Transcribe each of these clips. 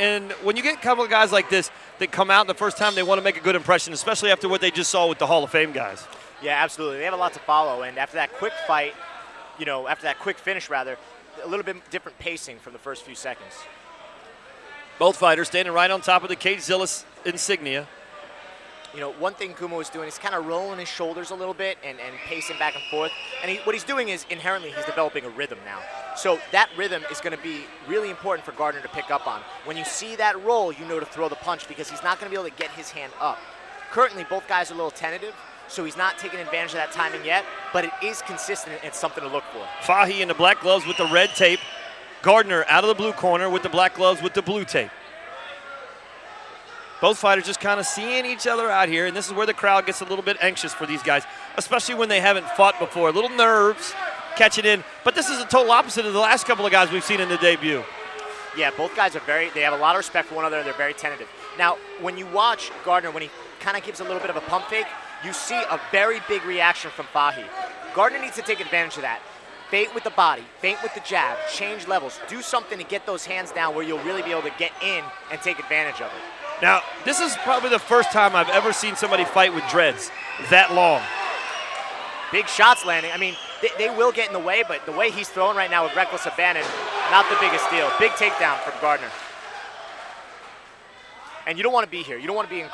And when you get a couple of guys like this that come out the first time, they want to make a good impression, especially after what they just saw with the Hall of Fame guys. Yeah, absolutely. They have a lot to follow, and after that quick fight, after that quick finish, rather, a little bit different pacing from the first few seconds. Both fighters standing right on top of the Cagezilla insignia. One thing Kumo is doing is kind of rolling his shoulders a little bit and pacing back and forth. And what he's doing is inherently he's developing a rhythm now. So that rhythm is going to be really important for Gardner to pick up on. When you see that roll, you know to throw the punch because he's not going to be able to get his hand up. Currently, both guys are a little tentative, so he's not taking advantage of that timing yet, but it is consistent and it's something to look for. Fahie in the black gloves with the red tape. Gardner out of the blue corner with the black gloves with the blue tape. Both fighters just kind of seeing each other out here, and this is where the crowd gets a little bit anxious for these guys, especially when they haven't fought before. A little nerves, catching in. But this is a total opposite of the last couple of guys we've seen in the debut. Yeah, both guys they have a lot of respect for one another. They're very tentative. Now, when you watch Gardner, when he kind of gives a little bit of a pump fake, you see a very big reaction from Fahie. Gardner needs to take advantage of that. Feint with the body, feint with the jab, change levels. Do something to get those hands down where you'll really be able to get in and take advantage of it. Now, this is probably the first time I've ever seen somebody fight with dreads that long. Big shots landing. I mean, they will get in the way, but the way he's throwing right now with reckless abandon, not the biggest deal. Big takedown from Gardner. And you don't want to be here. You don't want to be in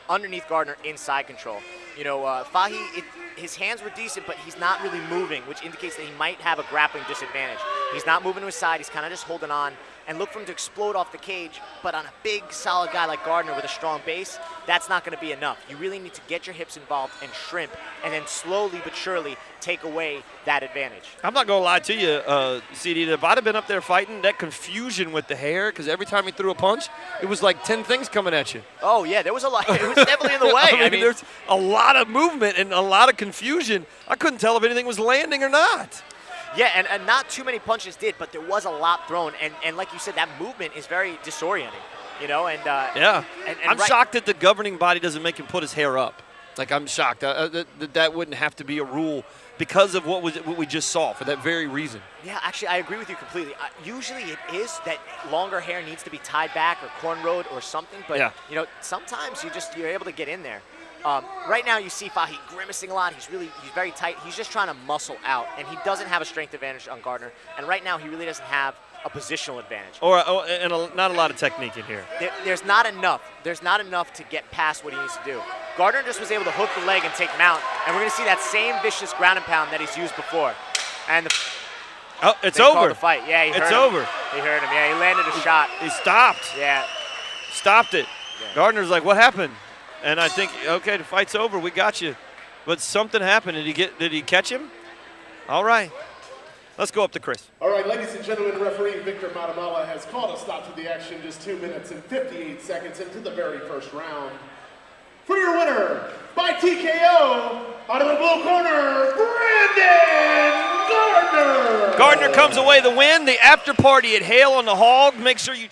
underneath Gardner in side control. Fahie, his hands were decent, but he's not really moving, which indicates that he might have a grappling disadvantage. He's not moving to his side. He's kind of just holding on. And look for him to explode off the cage, but on a big, solid guy like Gardner with a strong base, that's not going to be enough. You really need to get your hips involved and shrimp, and then slowly but surely take away that advantage. I'm not going to lie to you, CD, if I'd have been up there fighting, that confusion with the hair, because every time he threw a punch, it was like 10 things coming at you. Oh, yeah, there was a lot. It was definitely in the way. I mean, there's a lot of movement and a lot of confusion. I couldn't tell if anything was landing or not. Yeah, and not too many punches did, but there was a lot thrown. And like you said, that movement is very disorienting, Yeah. I'm shocked that the governing body doesn't make him put his hair up. Like, I'm shocked. That wouldn't have to be a rule because of what we just saw for that very reason. Yeah, actually, I agree with you completely. Usually it is that longer hair needs to be tied back or cornrowed or something, but, sometimes you're able to get in there. Right now you see Fahie grimacing a lot. He's very tight. He's just trying to muscle out, and he doesn't have a strength advantage on Gardner. And right now he really doesn't have a positional advantage. Not a lot of technique in here. There's not enough. There's not enough to get past what he needs to do. Gardner just was able to hook the leg and take mount, and we're going to see that same vicious ground and pound that he's used before. And it's over. The fight. Yeah, it's over. He heard him. Yeah, he landed a shot. He stopped. Yeah, stopped it. Yeah. Gardner's like, what happened? And I think, okay, the fight's over. We got you. But something happened. Did he catch him? All right. Let's go up to Chris. All right, ladies and gentlemen, referee Victor Matamala has called a stop to the action just 2 minutes and 58 seconds into the very first round. For your winner, by TKO, out of the blue corner, Brandon Gardner. Gardner comes away the win. The after party at Hale on the Hog. Make sure you check.